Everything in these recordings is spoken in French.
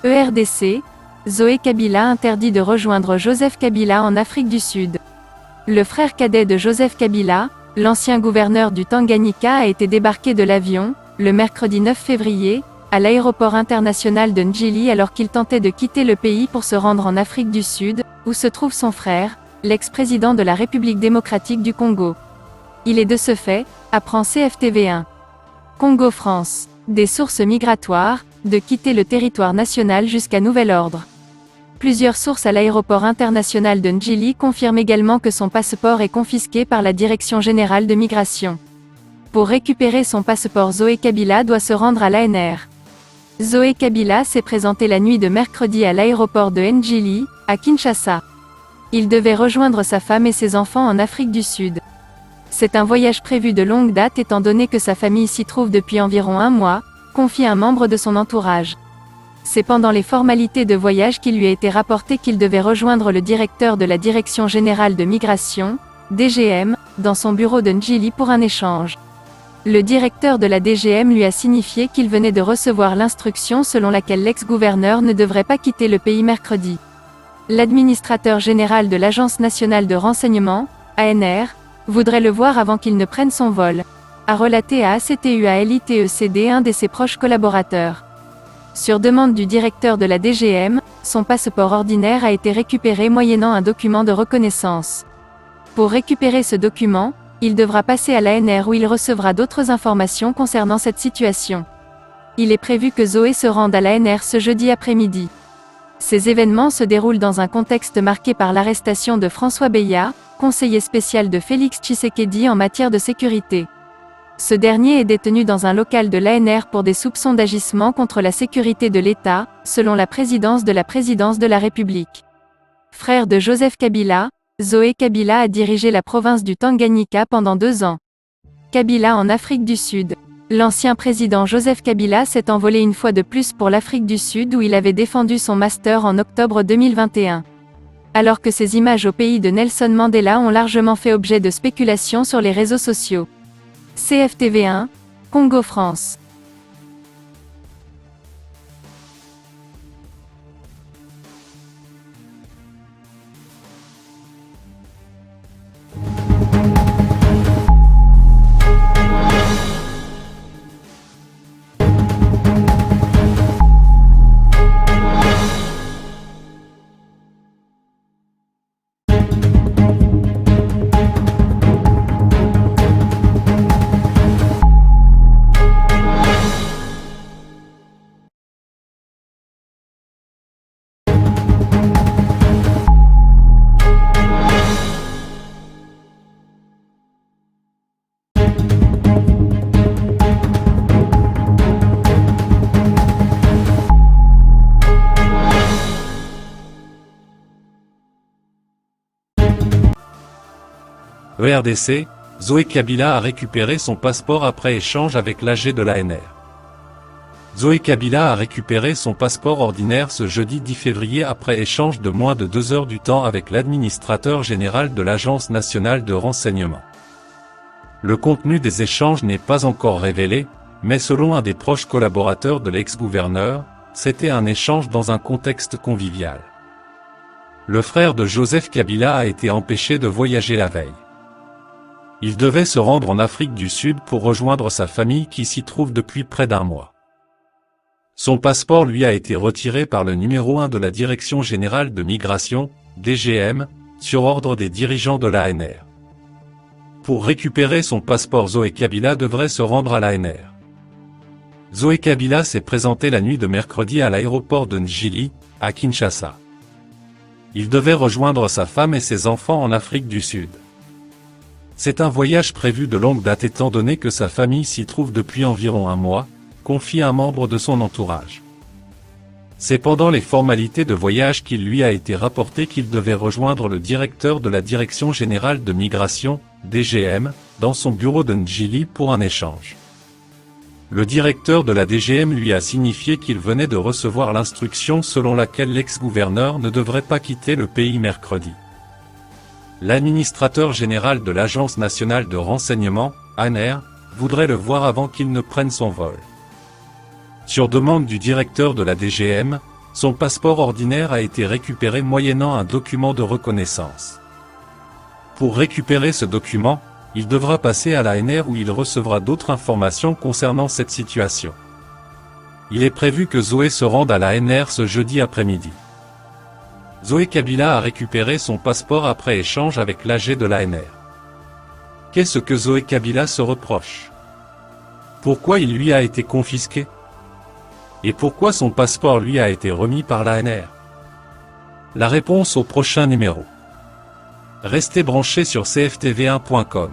ERDC, Zoé Kabila interdit de rejoindre Joseph Kabila en Afrique du Sud. Le frère cadet de Joseph Kabila, l'ancien gouverneur du Tanganyika, a été débarqué de l'avion, le mercredi 9 février, à l'aéroport international de Ndjili alors qu'il tentait de quitter le pays pour se rendre en Afrique du Sud, où se trouve son frère, l'ex-président de la République démocratique du Congo. Il est de ce fait, apprend CFTV1. Congo-France. Des sources migratoires, de quitter le territoire national jusqu'à nouvel ordre. Plusieurs sources à l'aéroport international de Ndjili confirment également que son passeport est confisqué par la Direction générale de migration. Pour récupérer son passeport, Zoé Kabila doit se rendre à l'ANR. Zoé Kabila s'est présenté la nuit de mercredi à l'aéroport de Ndjili, à Kinshasa. Il devait rejoindre sa femme et ses enfants en Afrique du Sud. C'est un voyage prévu de longue date étant donné que sa famille s'y trouve depuis environ un mois, confie un membre de son entourage. C'est pendant les formalités de voyage qu'il lui a été rapporté qu'il devait rejoindre le directeur de la Direction générale de migration, DGM, dans son bureau de Ndjili pour un échange. Le directeur de la DGM lui a signifié qu'il venait de recevoir l'instruction selon laquelle l'ex-gouverneur ne devrait pas quitter le pays mercredi. L'administrateur général de l'Agence nationale de renseignement, ANR, voudrait le voir avant qu'il ne prenne son vol, a relaté à ACTUALITECD un de ses proches collaborateurs. Sur demande du directeur de la DGM, son passeport ordinaire a été récupéré moyennant un document de reconnaissance. Pour récupérer ce document, il devra passer à l'ANR où il recevra d'autres informations concernant cette situation. Il est prévu que Zoé se rende à l'ANR ce jeudi après-midi. Ces événements se déroulent dans un contexte marqué par l'arrestation de François Beya, conseiller spécial de Félix Tshisekedi en matière de sécurité. Ce dernier est détenu dans un local de l'ANR pour des soupçons d'agissement contre la sécurité de l'État, selon la présidence de la République. Frère de Joseph Kabila, Zoé Kabila a dirigé la province du Tanganyika pendant 2 ans. Kabila en Afrique du Sud. L'ancien président Joseph Kabila s'est envolé une fois de plus pour l'Afrique du Sud où il avait défendu son master en octobre 2021. Alors que ces images au pays de Nelson Mandela ont largement fait objet de spéculations sur les réseaux sociaux. CFTV1, Congo-France. ERDC, Zoé Kabila a récupéré son passeport après échange avec l'AG de l'ANR. Zoé Kabila a récupéré son passeport ordinaire ce jeudi 10 février après échange de moins de 2 heures du temps avec l'administrateur général de l'Agence nationale de renseignement. Le contenu des échanges n'est pas encore révélé, mais selon un des proches collaborateurs de l'ex-gouverneur, c'était un échange dans un contexte convivial. Le frère de Joseph Kabila a été empêché de voyager la veille. Il devait se rendre en Afrique du Sud pour rejoindre sa famille qui s'y trouve depuis près d'1 mois. Son passeport lui a été retiré par le numéro 1 de la Direction générale de migration, DGM, sur ordre des dirigeants de l'ANR. Pour récupérer son passeport, Zoé Kabila devrait se rendre à l'ANR. Zoé Kabila s'est présenté la nuit de mercredi à l'aéroport de Ndjili, à Kinshasa. Il devait rejoindre sa femme et ses enfants en Afrique du Sud. C'est un voyage prévu de longue date étant donné que sa famille s'y trouve depuis environ 1 mois, confie un membre de son entourage. C'est pendant les formalités de voyage qu'il lui a été rapporté qu'il devait rejoindre le directeur de la Direction générale de migration, DGM, dans son bureau de Ndjili pour un échange. Le directeur de la DGM lui a signifié qu'il venait de recevoir l'instruction selon laquelle l'ex-gouverneur ne devrait pas quitter le pays mercredi. L'administrateur général de l'Agence nationale de renseignement, ANR, voudrait le voir avant qu'il ne prenne son vol. Sur demande du directeur de la DGM, Son passeport ordinaire a été récupéré moyennant un document de reconnaissance. Pour récupérer ce document, il devra passer à l'ANR où il recevra d'autres informations concernant cette situation. Il est prévu que Zoé se rende à l'ANR ce jeudi après-midi. Zoé Kabila a récupéré son passeport après échange avec l'AG de l'ANR. Qu'est-ce que Zoé Kabila se reproche? Pourquoi il lui a été confisqué? Et pourquoi son passeport lui a été remis par l'ANR? La réponse au prochain numéro. Restez branchés sur cftv1.com.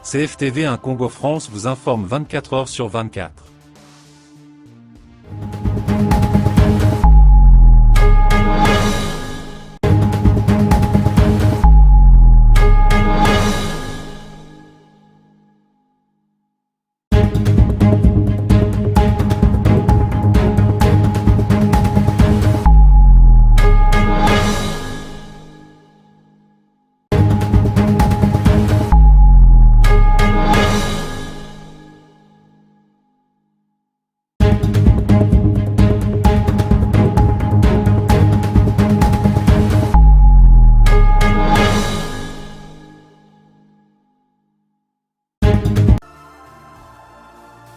CFTV1 Congo France vous informe 24 heures sur 24.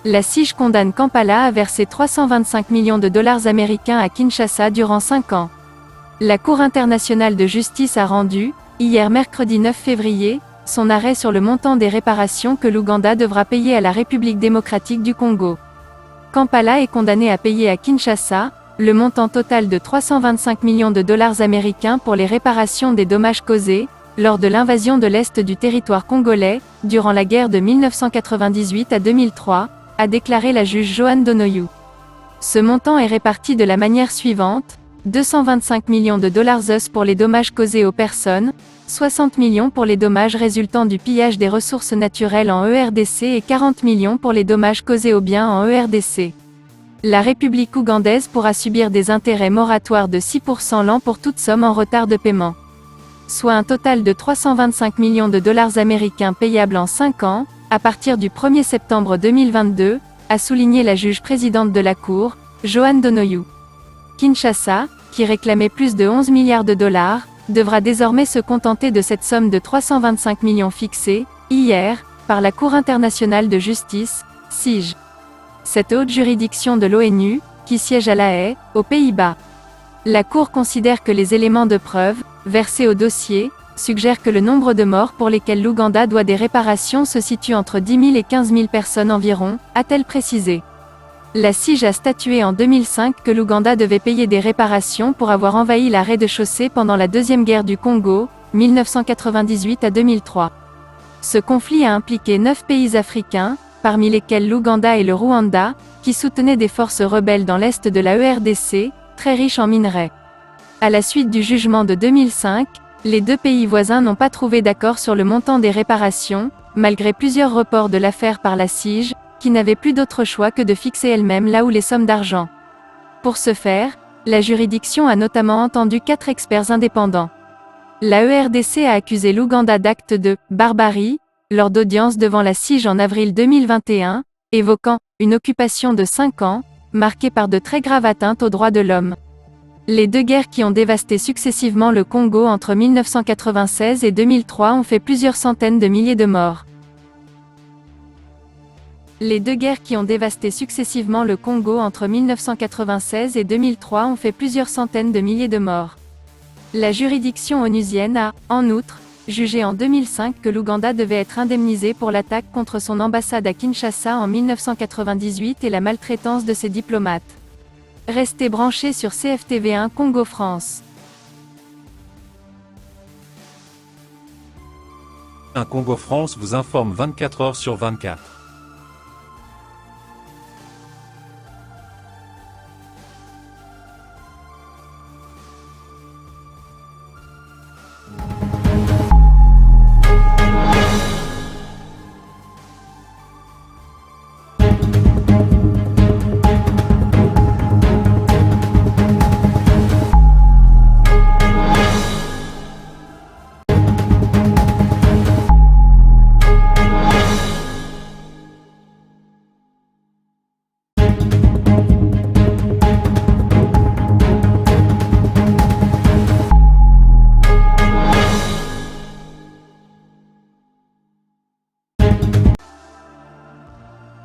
La CIJ condamne Kampala à verser 325 millions de dollars américains à Kinshasa durant 5 ans. La Cour internationale de justice a rendu, hier mercredi 9 février, son arrêt sur le montant des réparations que l'Ouganda devra payer à la République démocratique du Congo. Kampala est condamné à payer à Kinshasa le montant total de 325 millions de dollars américains pour les réparations des dommages causés lors de l'invasion de l'Est du territoire congolais, durant la guerre de 1998 à 2003, a déclaré la juge Joanne Donoyou. Ce montant est réparti de la manière suivante: 225 millions de dollars US pour les dommages causés aux personnes, 60 millions pour les dommages résultant du pillage des ressources naturelles en ERDC et 40 millions pour les dommages causés aux biens en ERDC. La République ougandaise pourra subir des intérêts moratoires de 6% l'an pour toute somme en retard de paiement. Soit un total de 325 millions de dollars américains payables en 5 ans, à partir du 1er septembre 2022, a souligné la juge présidente de la Cour, Joanne Donoyou. Kinshasa, qui réclamait plus de 11 milliards de dollars, devra désormais se contenter de cette somme de 325 millions fixée, hier, par la Cour internationale de justice, CIJ. Cette haute juridiction de l'ONU, qui siège à La Haye, aux Pays-Bas. La Cour considère que les éléments de preuve, versés au dossier, suggèrent que le nombre de morts pour lesquels l'Ouganda doit des réparations se situe entre 10 000 et 15 000 personnes environ, a-t-elle précisé. La CIJ a statué en 2005 que l'Ouganda devait payer des réparations pour avoir envahi la rez-de-chaussée pendant la Deuxième Guerre du Congo, 1998 à 2003. Ce conflit a impliqué 9 pays africains, parmi lesquels l'Ouganda et le Rwanda, qui soutenaient des forces rebelles dans l'est de la ERDC, très riches en minerais. À la suite du jugement de 2005, les deux pays voisins n'ont pas trouvé d'accord sur le montant des réparations, malgré plusieurs reports de l'affaire par la CIJ, qui n'avait plus d'autre choix que de fixer elle-même là où les sommes d'argent. Pour ce faire, la juridiction a notamment entendu 4 experts indépendants. La ERDC a accusé l'Ouganda d'actes de « barbarie » lors d'audience devant la CIJ en avril 2021, évoquant « une occupation de 5 ans », marquée par de très graves atteintes aux droits de l'homme. Les deux guerres qui ont dévasté successivement le Congo entre 1996 et 2003 ont fait plusieurs centaines de milliers de morts. Les deux guerres qui ont dévasté successivement le Congo entre 1996 et 2003 ont fait plusieurs centaines de milliers de morts. La juridiction onusienne a, en outre, jugé en 2005 que l'Ouganda devait être indemnisé pour l'attaque contre son ambassade à Kinshasa en 1998 et la maltraitance de ses diplomates. Restez branchés sur CFTV1 Congo France. Un Congo France vous informe 24 heures sur 24.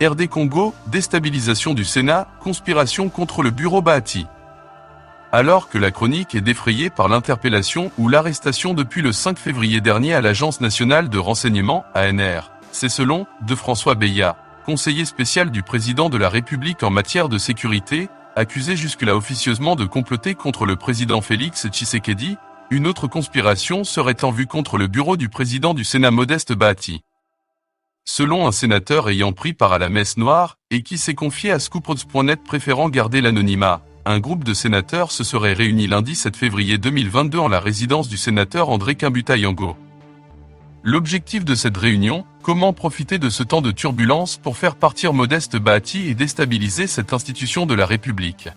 RD Congo, déstabilisation du Sénat, conspiration contre le bureau Bahati. Alors que la chronique est défrayée par l'interpellation ou l'arrestation depuis le 5 février dernier à l'Agence nationale de renseignement, ANR, c'est selon de François Beya, conseiller spécial du président de la République en matière de sécurité, accusé jusque-là officieusement de comploter contre le président Félix Tshisekedi, une autre conspiration serait en vue contre le bureau du président du Sénat Modeste Bahati. Selon un sénateur ayant pris part à la messe noire, et qui s'est confié à ScoopRoads.net préférant garder l'anonymat, un groupe de sénateurs se serait réuni lundi 7 février 2022 en la résidence du sénateur André Kimbuta-Yango. L'objectif de cette réunion, comment profiter de ce temps de turbulence pour faire partir Modeste Bahati et déstabiliser cette institution de la République.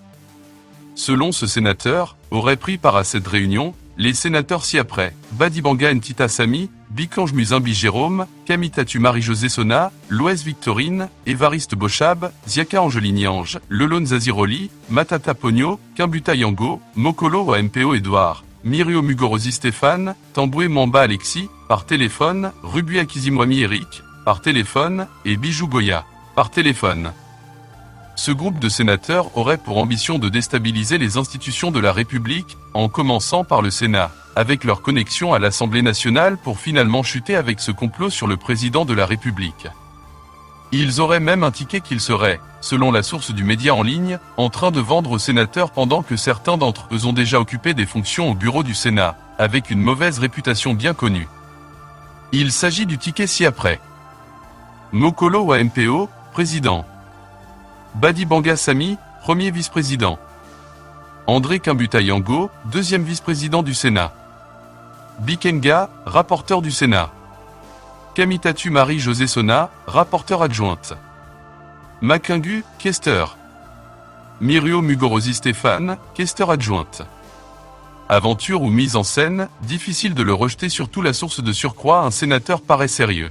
Selon ce sénateur, auraient pris part à cette réunion, les sénateurs ci-après, Badibanga Ntita Sami, Bikange Muzimbi Jérôme, Kamitatu Marie-Josée Sona, Loès Victorine, Évariste Bochab, Ziaka Angeline Ange, Lelone Zaziroli, Matata Pogno, Kimbuta Yango, Mokolo MPO Edouard, Mirio Mugorosi Stéphane, Tamboué Mamba Alexis, par téléphone, Rubu Akizimwami Eric, par téléphone, et Bijou Goya, par téléphone. Ce groupe de sénateurs aurait pour ambition de déstabiliser les institutions de la République, en commençant par le Sénat, avec leur connexion à l'Assemblée nationale pour finalement chuter avec ce complot sur le président de la République. Ils auraient même indiqué qu'ils seraient, selon la source du média en ligne, en train de vendre aux sénateurs pendant que certains d'entre eux ont déjà occupé des fonctions au bureau du Sénat, avec une mauvaise réputation bien connue. Il s'agit du ticket ci-après. Mokolo wa MPO, président. Badibanga Sami, premier vice-président. André Kimbuta Yango, deuxième vice-président du Sénat. Bikenga, rapporteur du Sénat. Kamitatu Marie-Josée Sona, rapporteur adjointe. Makingu, questeur. Mirio Mugorosi Stéphane, questeur adjointe. Aventure ou mise en scène, difficile de le rejeter, surtout la source de surcroît, un sénateur paraît sérieux.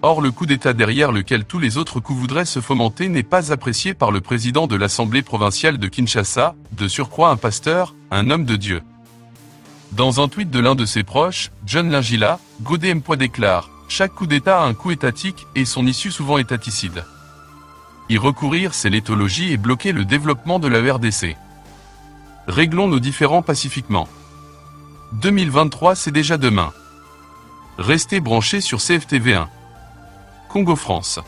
Or le coup d'État derrière lequel tous les autres coups voudraient se fomenter n'est pas apprécié par le président de l'Assemblée provinciale de Kinshasa, de surcroît un pasteur, un homme de Dieu. Dans un tweet de l'un de ses proches, John Lingila, Godé Mpoix déclare « Chaque coup d'État a un coût étatique et son issue souvent étaticide. Y recourir, c'est l'éthologie et bloquer le développement de la RDC. Réglons nos différends pacifiquement. 2023 c'est déjà demain. Restez branchés sur CFTV1. Congo France.